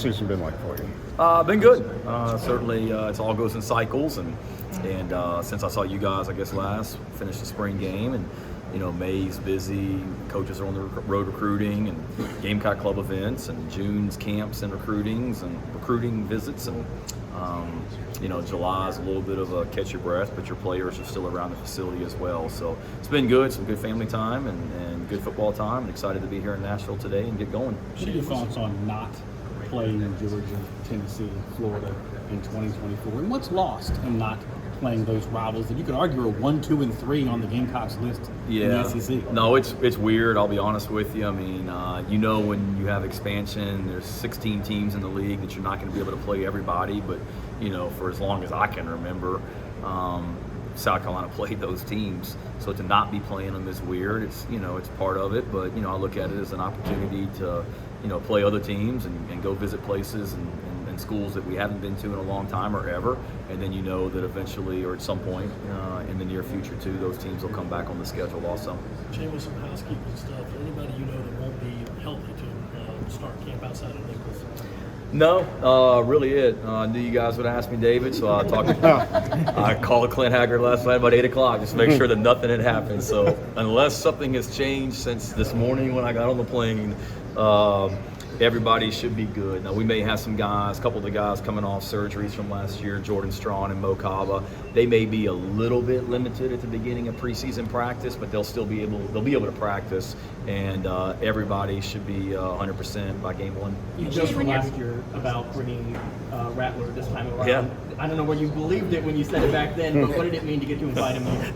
Season been like for you? Been good. Certainly, it all goes in cycles, and since I saw you guys, I guess last finished the spring game, and May's busy. Coaches are on the road recruiting and Gamecock club events, and June's camps and recruiting visits, and July is a little bit of a catch your breath, but your players are still around the facility as well. So it's been good, some good family time and good football time, and excited to be here in Nashville today and get going. What are your thoughts on not playing Georgia, Tennessee, Florida in 2024, and what's lost in not playing those rivals that you could argue are 1, 2, and 3 on the Gamecocks list in the SEC? No, it's weird. I'll be honest with you. I mean, when you have expansion, there's 16 teams in the league that you're not going to be able to play everybody. But for as long as I can remember, South Carolina played those teams. So to not be playing them is weird. It's it's part of it. But I look at it as an opportunity to play other teams and go visit places and schools that we haven't been to in a long time or ever, and then that eventually or at some point in the near future too, those teams will come back on the schedule also. Jay, with some housekeeping stuff, anybody that won't be healthy to start camp outside of Nichols? No, really it. I knew you guys would ask me, David, so I called Clint Haggard last night about 8 o'clock just to make sure that nothing had happened. So unless something has changed since this morning when I got on the plane, everybody should be good. Now, we may have some guys, a couple of the guys coming off surgeries from last year, Jordan Strawn and Mo Kaba. They may be a little bit limited at the beginning of preseason practice, but they'll be able to practice, and everybody should be 100% by game one. You joked from last year about bringing Rattler this time around. Yeah. I don't know whether you believed it when you said it back then, but what did it mean to get to invite him here?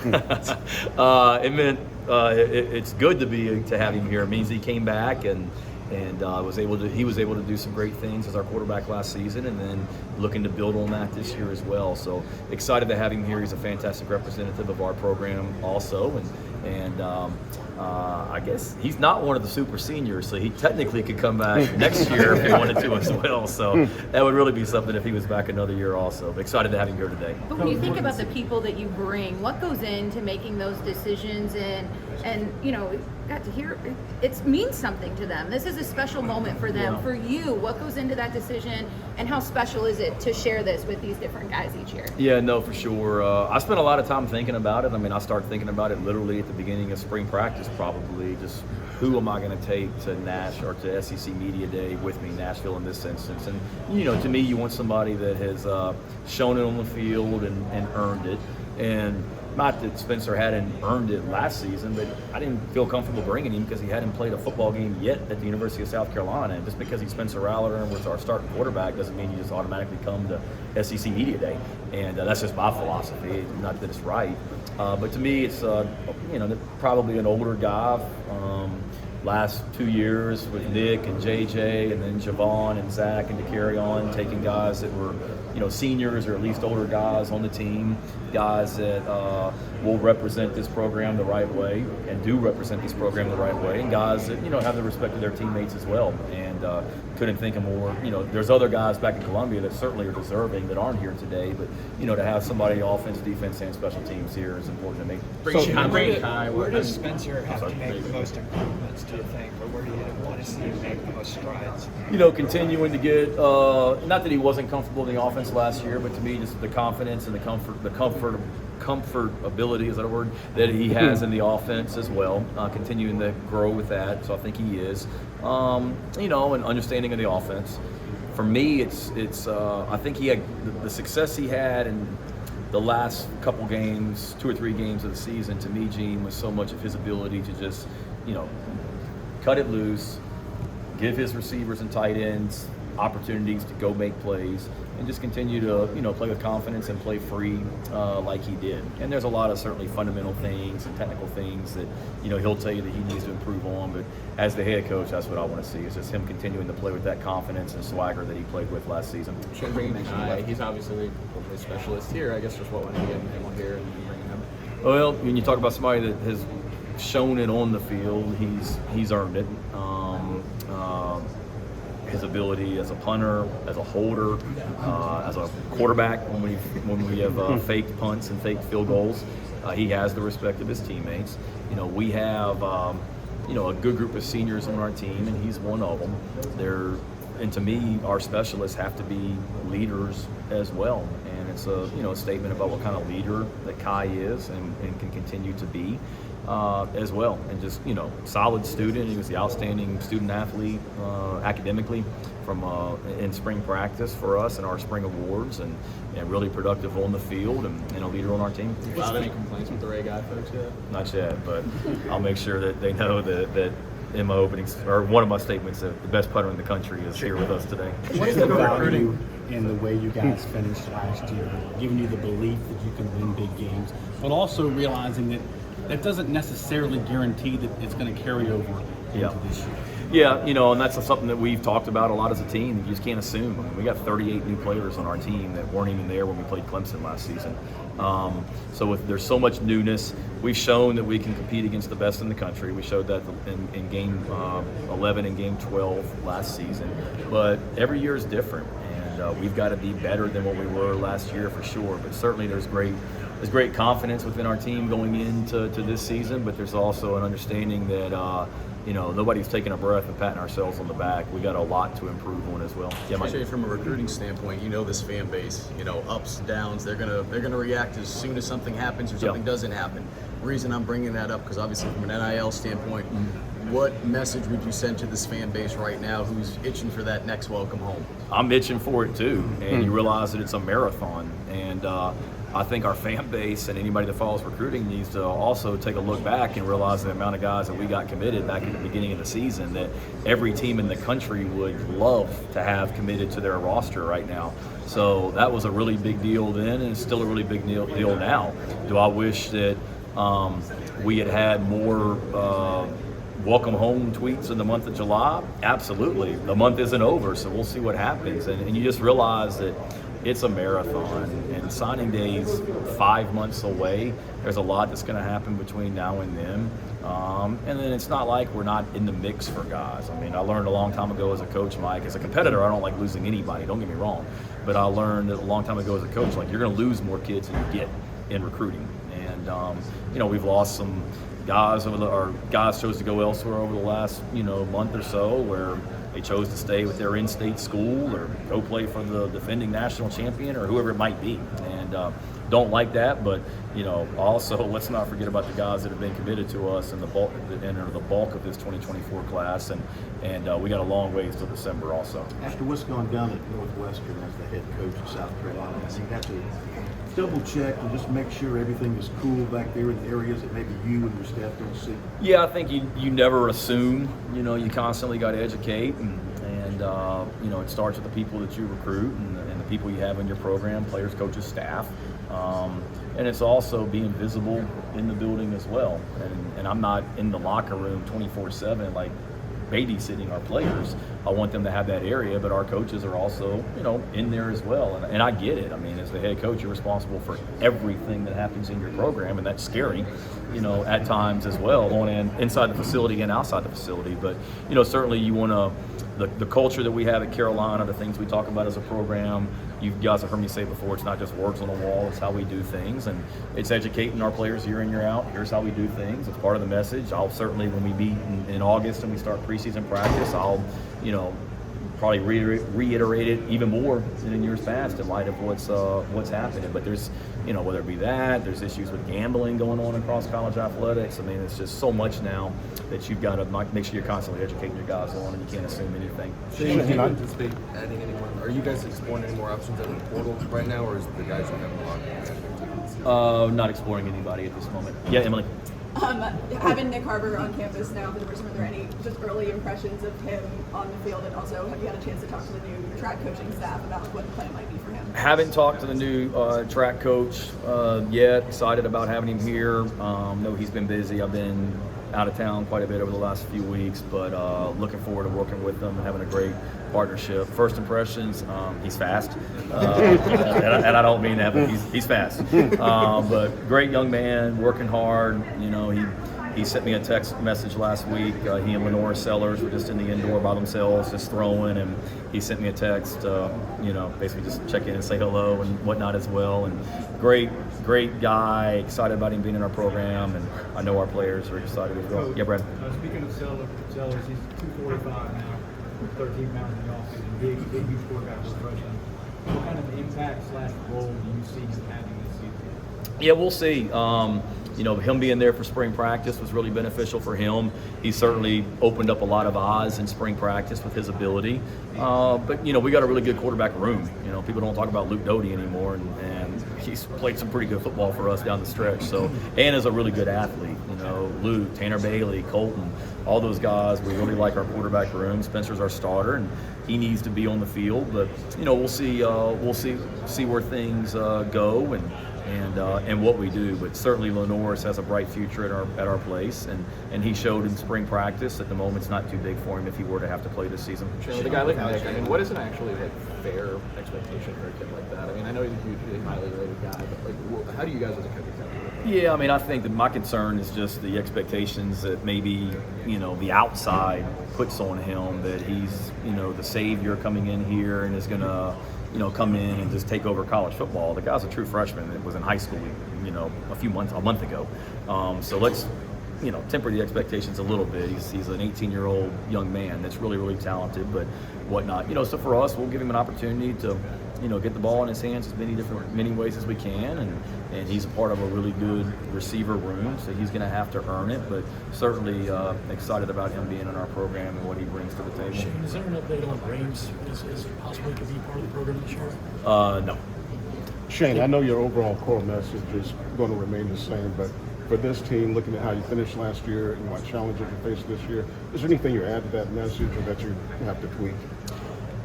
It meant it's good to have him here. It means he came back and he was able to do some great things as our quarterback last season, and then looking to build on that this year as well. So excited to have him here. He's a fantastic representative of our program also, and I guess he's not one of the super seniors, so he technically could come back next year if he wanted to as well. So that would really be something if he was back another year also. But excited to have him here today. But when you think about the people that you bring, what goes into making those decisions, and got to hear it means something to them. This is a special moment for them. Yeah. For you, what goes into that decision, and how special is it to share this with these different guys each year? Yeah, no, for sure. I spent a lot of time thinking about it. I mean, I started thinking about it literally at the beginning of spring practice, probably. Just who am I going to take to Nash or to SEC Media Day with me, Nashville in this instance? And to me, you want somebody that has shown it on the field and earned it. And not that Spencer hadn't earned it last season, but I didn't feel comfortable bringing him because he hadn't played a football game yet at the University of South Carolina. And just because he's Spencer Rattler and was our starting quarterback doesn't mean you just automatically come to SEC Media Day. And that's just my philosophy. Not that it's right, but to me, it's probably an older guy. Last 2 years with Nick and JJ, and then Javon and Zach, and to carry on, taking guys that were seniors or at least older guys on the team, guys that will represent this program the right way and do represent this program the right way, and guys that have the respect of their teammates as well. And couldn't think of more. There's other guys back in Columbia that certainly are deserving that aren't here today, but to have somebody offense, defense, and special teams here is important to me. Where does Spencer have to make the most improvements, do you think, or where do you want to see him make the most strides? Continuing to get not that he wasn't comfortable in the offense last year, but to me, just the confidence and the comfortability, is that a word, that he has in the offense as well, continuing to grow with that. So I think he is, an understanding of the offense. For me, it's I think he had the success he had in the last couple games, 2 or 3 games of the season. To me, Gene, was so much of his ability to just cut it loose, give his receivers and tight ends opportunities to go make plays, and just continue to play with confidence and play free like he did. And there's a lot of certainly fundamental things and technical things that he'll tell you that he needs to improve on, but as the head coach, that's what I want to see, is just him continuing to play with that confidence and swagger that he played with last season. He's obviously a specialist here. I guess just what went to get him here and bringing him. Well, when you talk about somebody that has shown it on the field, he's earned it. His ability as a punter, as a holder, as a quarterback, when we have faked punts and faked field goals, he has the respect of his teammates. We have a good group of seniors on our team, and he's one of them. They're and to me, our specialists have to be leaders as well. And it's a statement about what kind of leader that Kai is and can continue to be as well. And just, solid student. He was the outstanding student athlete academically from in spring practice for us in our spring awards, and really productive on the field and a leader on our team. You filed any complaints with the Ray Guy folks yet? Not yet, but I'll make sure that they know that in my openings, or one of my statements, that the best punter in the country is here with us today. What's the value in the way you guys finished last year, giving you the belief that you can win big games, but also realizing that that doesn't necessarily guarantee that it's going to carry over into this year? Yeah, and that's something that we've talked about a lot as a team. You just can't assume. I mean, we got 38 new players on our team that weren't even there when we played Clemson last season. So there's so much newness. We've shown that we can compete against the best in the country. We showed that in game 11 and game 12 last season. But every year is different, and we've got to be better than what we were last year for sure. But certainly there's great confidence within our team going into this season. But there's also an understanding that nobody's taking a breath and patting ourselves on the back. We got a lot to improve on as well. Yeah, Mike. Especially from a recruiting standpoint, this fan base, ups and downs. They're gonna react as soon as something happens or something doesn't happen. The reason I'm bringing that up, because obviously from an NIL standpoint, what message would you send to this fan base right now who's itching for that next welcome home? I'm itching for it too, and you realize that it's a marathon, and I think our fan base and anybody that follows recruiting needs to also take a look back and realize the amount of guys that we got committed back at the beginning of the season that every team in the country would love to have committed to their roster right now. So that was a really big deal then, and it's still a really big deal now. Do I wish that we had more welcome home tweets in the month of July? Absolutely. The month isn't over, so we'll see what happens. And you just realize that it's a marathon, and signing day's 5 months away. There's a lot that's going to happen between now and then. And then it's not like we're not in the mix for guys. I mean, I learned a long time ago as a coach, Mike, as a competitor, I don't like losing anybody, don't get me wrong. But I learned a long time ago as a coach, like, you're going to lose more kids than you get in recruiting. And, we've lost some guys guys chose to go elsewhere over the last, month or so, where they chose to stay with their in-state school or go play for the defending national champion or whoever it might be. And don't like that, but also let's not forget about the guys that have been committed to us and the bulk of this 2024 class. And we got a long ways till December also. After what's gone down at Northwestern as the head coach of South Carolina, you have to double check and just make sure everything is cool back there in the areas that maybe you and your staff don't see? Yeah, I think you never assume. You constantly got to educate, and it starts with the people that you recruit and the people you have in your program, players, coaches, staff. And it's also being visible in the building as well. And I'm not in the locker room 24/7 like babysitting our players. I want them to have that area, but our coaches are also, in there as well. And I get it. I mean, as the head coach, you're responsible for everything that happens in your program, and that's scary, at times as well, inside the facility and outside the facility. But, certainly you want to, the culture that we have at Carolina, the things we talk about as a program, you guys have heard me say before, it's not just words on a wall, it's how we do things, and it's educating our players year in, year out. Here's how we do things. It's part of the message. I'll certainly, when we meet in August and we start preseason practice, I'll, probably reiterate it even more than in years past in light of what's happening. But there's, whether it be that, there's issues with gambling going on across college athletics. I mean, it's just so much now that you've got to make sure you're constantly educating your guys on, and you can't assume anything. Shane, do you anticipate adding anyone? Are you guys exploring any more options in the portal right now, or is the guys you have a lot? Not exploring anybody at this moment. Yeah, Emily. Having Nick Harbour on campus now for the first time, are there any just early impressions of him on the field? And also, have you had a chance to talk to the new track coaching staff about what the plan might be for him? Haven't talked to the new track coach yet. Excited about having him here. Know he's been busy. I've been out of town quite a bit over the last few weeks, but looking forward to working with them and having a great partnership. First impressions, he's fast, and I don't mean that, but he's fast. But great young man, working hard. He sent me a text message last week. He and Lenora Sellers were just in the indoor by themselves, just throwing, and he sent me a text, basically just check in and say hello and whatnot as well. And great guy, excited about him being in our program, and I know our players are excited as well. Yeah, Brad. Speaking of Sellers, he's 245 now. 13 pounds in the offseason, big huge quarterback for freshman. What kind of impact/role do you see him having this season? Yeah, we'll see. Him being there for spring practice was really beneficial for him. He certainly opened up a lot of eyes in spring practice with his ability. But we got a really good quarterback room. People don't talk about Luke Doty anymore, and he's played some pretty good football for us down the stretch. So, and is a really good athlete. Luke, Tanner Bailey, Colton, all those guys. We really like our quarterback room. Spencer's our starter, and he needs to be on the field. But we'll see. We'll see where things go and what we do. But certainly Lenoris has a bright future at our place, and he showed in spring practice at the moment's not too big for him if he were to have to play this season. With a guy like Nick, what is an actually fair expectation for a kid like that? I know he's a hugely highly rated guy, but how do you guys as a coach accept it? Yeah, I think that my concern is just the expectations that maybe the outside puts on him, that he's the savior coming in here and is going to come in and just take over college football. The guy's a true freshman that was in high school, a month ago. So let's, temper the expectations a little bit. He's an 18-year-old young man that's really, really talented, but whatnot. So for us, we'll give him an opportunity to, get the ball in his hands as many ways as we can, and he's a part of a really good receiver room, so he's going to have to earn it, but certainly excited about him being in our program and what he brings to the table. Shane, is there an update on Braves? Is it possible he could be part of the program this year? No. Shane, I know your overall core message is going to remain the same, but for this team, looking at how you finished last year and what challenges you face this year, is there anything you add to that message or that you have to tweak?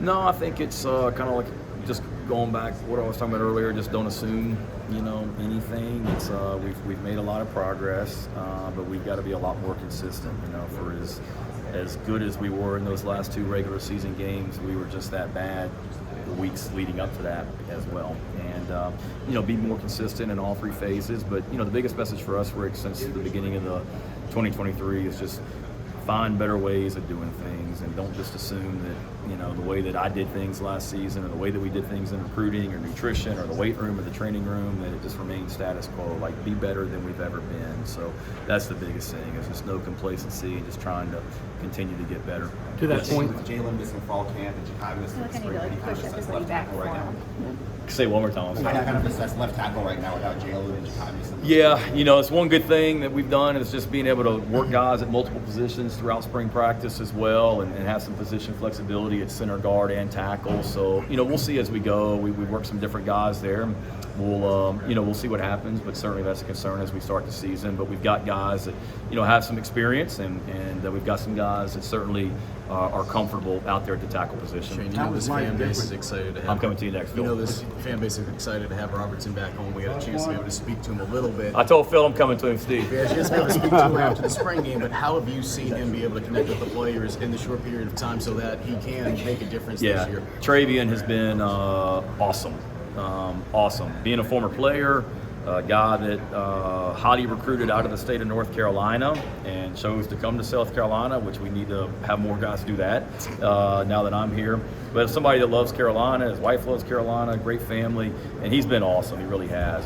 No, I think it's kind of like just going back to what I was talking about earlier. Just don't assume, anything. It's we've made a lot of progress, but we've got to be a lot more consistent. For as good as we were in those last 2 regular season games, we were just that bad the weeks leading up to that as well. And be more consistent in all 3 phases. But the biggest message for us, Rick, since the beginning of the 2023 is just find better ways of doing things, and don't just assume that the way that I did things last season or the way that we did things in recruiting or nutrition or the weight room or the training room, that it just remains status quo. Like, be better than we've ever been. So that's the biggest thing, is just no complacency and just trying to continue to get better. To that point, Jalen missing fall camp and Jakai missing spring, any kind of assess left tackle right now? Say it one more time. How kind of assess left tackle right now without Jalen and Jakai missing? Yeah, it's one good thing that we've done is just being able to work guys at multiple positions throughout spring practice as well, and have some position flexibility at center guard and tackle. So we'll see as we go. We work some different guys there. We'll see what happens, but certainly that's a concern as we start the season. But we've got guys that have some experience, and we've got some guys that certainly are comfortable out there at the tackle position. Shane, this fan base is excited to have. I'm coming to you next, Phil. This fan base is excited to have Robertson back home. We got a chance to be able to speak to him a little bit. I told Phil I'm coming to him, Steve. We had a chance to be able to speak to him after the spring game, but how have you seen him be able to connect with the players in the short period of time so that he can make a difference this year? Travian has been awesome. Awesome. Being a former player, a guy that highly recruited out of the state of North Carolina and chose to come to South Carolina, which we need to have more guys do that now that I'm here. But somebody that loves Carolina, his wife loves Carolina, great family, and he's been awesome. He really has.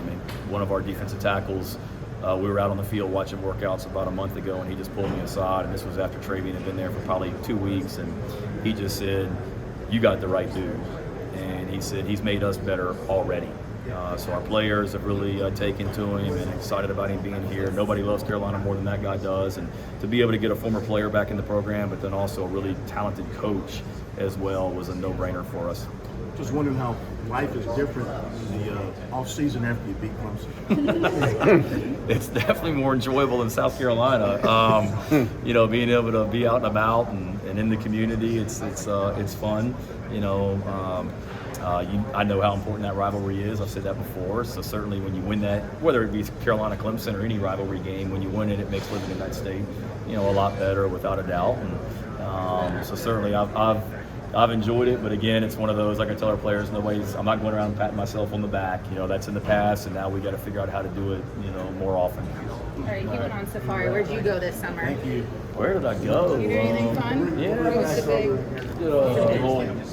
One of our defensive tackles, we were out on the field watching workouts about a month ago, and he just pulled me aside, and this was after Travian had been there for probably 2 weeks, and he just said, "You got the right dude." And he said he's made us better already. So our players have really taken to him and excited about him being here. Nobody loves Carolina more than that guy does. And to be able to get a former player back in the program, but then also a really talented coach as well, was a no-brainer for us. Just wondering how life is different in the off-season after you beat Clemson. It's definitely more enjoyable in South Carolina. Being able to be out and about and in the community, it's fun. I know how important that rivalry is. I've said that before. So certainly when you win that, whether it be Carolina Clemson or any rivalry game, when you win it, it makes living in that state, a lot better without a doubt. And so certainly I've enjoyed it, but again, it's one of those, like I tell our players, I'm not going around patting myself on the back. That's in the past, and now we got to figure out how to do it, more often. All right, you went on safari. Where'd you go this summer? Thank you. Where did I go? You do anything fun? Yeah. What was the big?